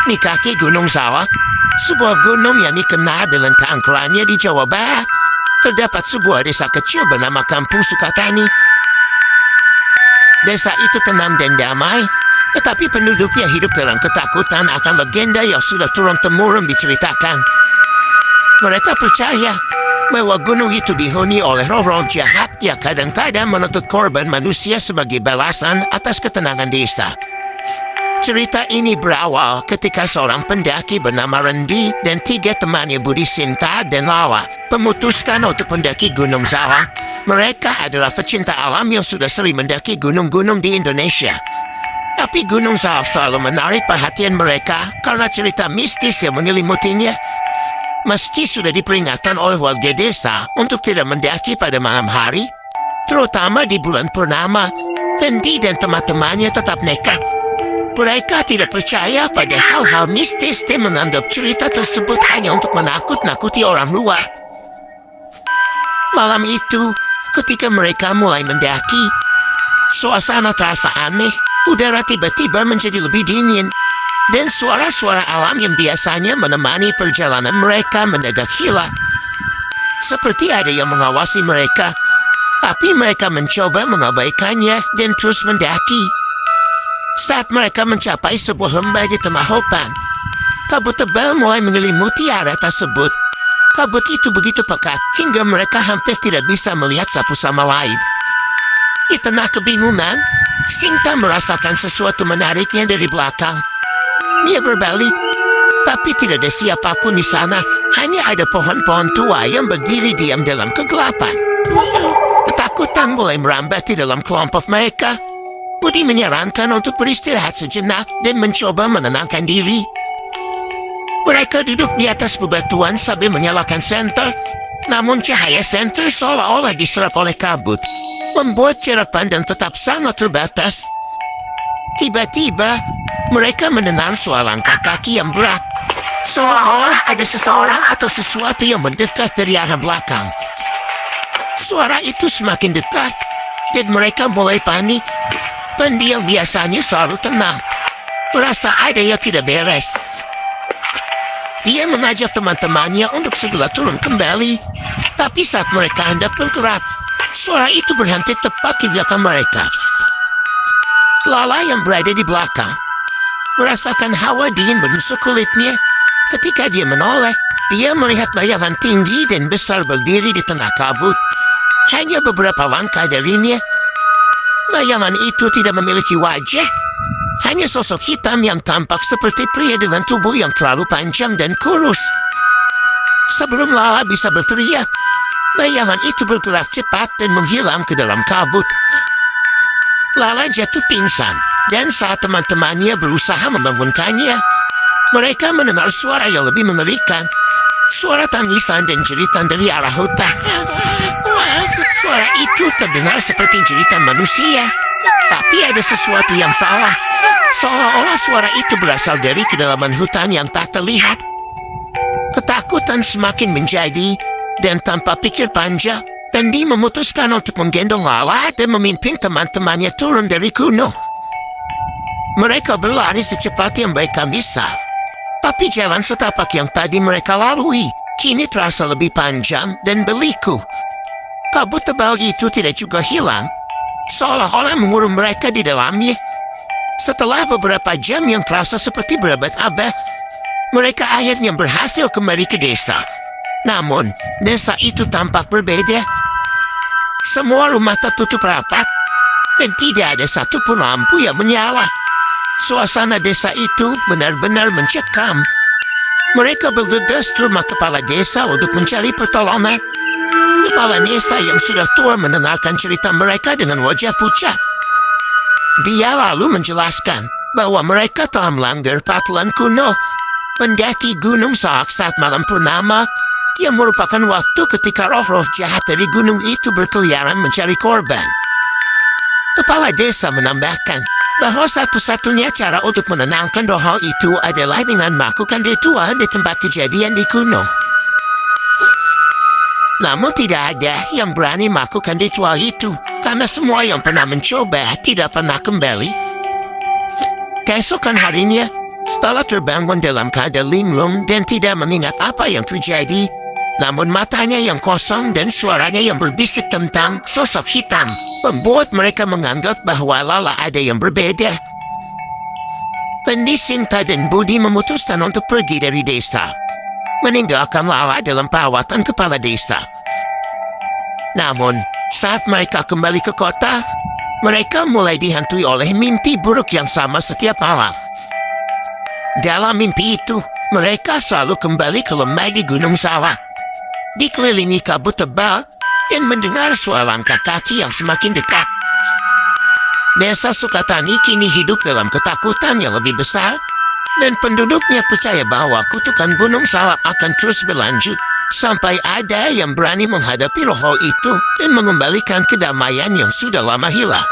Di kaki Gunung Sawah, sebuah gunung yang dikenal dengan keangkerannya di Jawa Barat, terdapat sebuah desa kecil bernama Kampung Sukatani. Desa itu tenang dan damai, tetapi penduduknya hidup dalam ketakutan akan legenda yang sudah turun-temurun diceritakan. Mereka percaya bahwa gunung itu dihuni oleh roh-roh jahat yang kadang-kadang menuntut korban manusia sebagai balasan atas ketenangan desa. Cerita ini berawal ketika seorang pendaki bernama Rendi dan 3 temannya Budi, Sinta, dan Lawa memutuskan untuk mendaki Gunung Sawah. Mereka adalah pecinta alam yang sudah sering mendaki gunung-gunung di Indonesia. Tapi Gunung Sawah selalu menarik perhatian mereka karena cerita mistis yang menyelimutinya. Meski sudah diperingatkan oleh warga desa untuk tidak mendaki pada malam hari, terutama di bulan purnama, Rendi dan teman-temannya tetap nekat. Mereka tidak percaya pada hal-hal mistis dan menganggap cerita tersebut hanya untuk menakut-nakuti orang luar. Malam itu, ketika mereka mulai mendaki, suasana terasa aneh. Udara tiba-tiba menjadi lebih dingin, dan suara-suara alam yang biasanya menemani perjalanan mereka mendadak hilang. Seperti ada yang mengawasi mereka, tapi mereka mencoba mengabaikannya dan terus mendaki. Saat mereka mencapai sebuah lembah di tengah hutan, kabut tebal mulai menyelimuti area tersebut. Kabut itu begitu pekat hingga mereka hampir tidak bisa melihat satu sama lain. Di tengah kebingungan, Sinta merasakan sesuatu menariknya dari belakang. Dia berbalik, tapi tidak ada siapapun di sana. Hanya ada pohon-pohon tua yang berdiri diam dalam kegelapan. Ketakutan mulai merambat di dalam kelompok mereka. Budi menyarankan untuk beristirahat sejenak dan mencoba menenangkan diri. Mereka duduk di atas bebatuan sambil menyalakan senter, namun cahaya senter seolah-olah diserap oleh kabut, membuat jarak pandang tetap sangat terbatas. Tiba-tiba, mereka mendengar suara langkah kaki yang berat, seolah-olah ada seseorang atau sesuatu yang mendekat dari arah belakang. Suara itu semakin dekat, dan mereka mulai panik. Rendi yang biasanya selalu tenang merasa ada yang tidak beres. Dia mengajak teman-temannya untuk segera turun kembali. Tapi saat mereka hendak bergerak, suara itu berhenti tepat di belakang mereka. Lala yang berada di belakang merasakan hawa dingin menusuk kulitnya. Ketika dia menoleh, dia melihat bayangan tinggi dan besar berdiri di tengah kabut. Hanya beberapa langkah darinya, bayangan itu tidak memiliki wajah, hanya sosok hitam yang tampak seperti pria dengan tubuh yang terlalu panjang dan kurus. Sebelum Lala bisa berteriak, bayangan itu bergerak cepat dan menghilang ke dalam kabut. Lala jatuh pingsan, dan saat teman-temannya berusaha membangunkannya, mereka mendengar suara yang lebih mengerikan. Suara tangisan dan jeritan dari arah hutan. Suara itu terdengar seperti jeritan manusia, tapi ada sesuatu yang salah. Seolah-olah suara itu berasal dari kedalaman hutan yang tak terlihat. Ketakutan semakin menjadi, dan tanpa pikir panjang, Rendi memutuskan untuk menggendong Lala dan memimpin teman-temannya turun dari gunung. Mereka berlari secepat yang mereka bisa. Tapi jalan setapak yang tadi mereka lalui kini terasa lebih panjang dan berliku. Kabut tebal itu tidak juga hilang, seolah-olah mengurung mereka di dalamnya. Setelah beberapa jam yang terasa seperti berabad-abad, mereka akhirnya berhasil kembali ke desa. Namun, desa itu tampak berbeda. Semua rumah tertutup rapat, dan tidak ada satupun lampu yang menyala. Suasana desa itu benar-benar mencekam. Mereka bergegas ke rumah kepala desa untuk mencari pertolongan. Kepala desa yang sudah tua mendengarkan cerita mereka dengan wajah pucat. Dia lalu menjelaskan bahwa mereka telah melanggar peraturan kuno, mendaki Gunung Sawah saat malam purnama, yang merupakan waktu ketika roh-roh jahat dari gunung itu berkeliaran mencari korban. Kepala desa menambahkan bahwa satu-satunya cara untuk menenangkan roh itu adalah dengan melakukan ritual di tempat kejadian di gunung. Namun tidak ada yang berani melakukan ritual itu, karena semua yang pernah mencoba tidak pernah kembali. Keesokan harinya, Setelah terbangun dalam keadaan linglung dan tidak mengingat apa yang terjadi, namun matanya yang kosong dan suaranya yang berbisik tentang sosok hitam membuat mereka menganggap bahwa Lala ada yang berbeda. Pendi, Sinta, dan Budi memutuskan untuk pergi dari desa, meninggalkan Lala dalam perawatan kepala desa. Namun, saat mereka kembali ke kota, mereka mulai dihantui oleh mimpi buruk yang sama setiap malam. Dalam mimpi itu, mereka selalu kembali ke lembah di Gunung Salak, dikelilingi kabut tebal, dan mendengar suara langkah kaki yang semakin dekat. Desa Sukatani kini hidup dalam ketakutan yang lebih besar, dan penduduknya percaya bahwa kutukan Gunung Salak akan terus berlanjut sampai ada yang berani menghadapi roh itu dan mengembalikan kedamaian yang sudah lama hilang.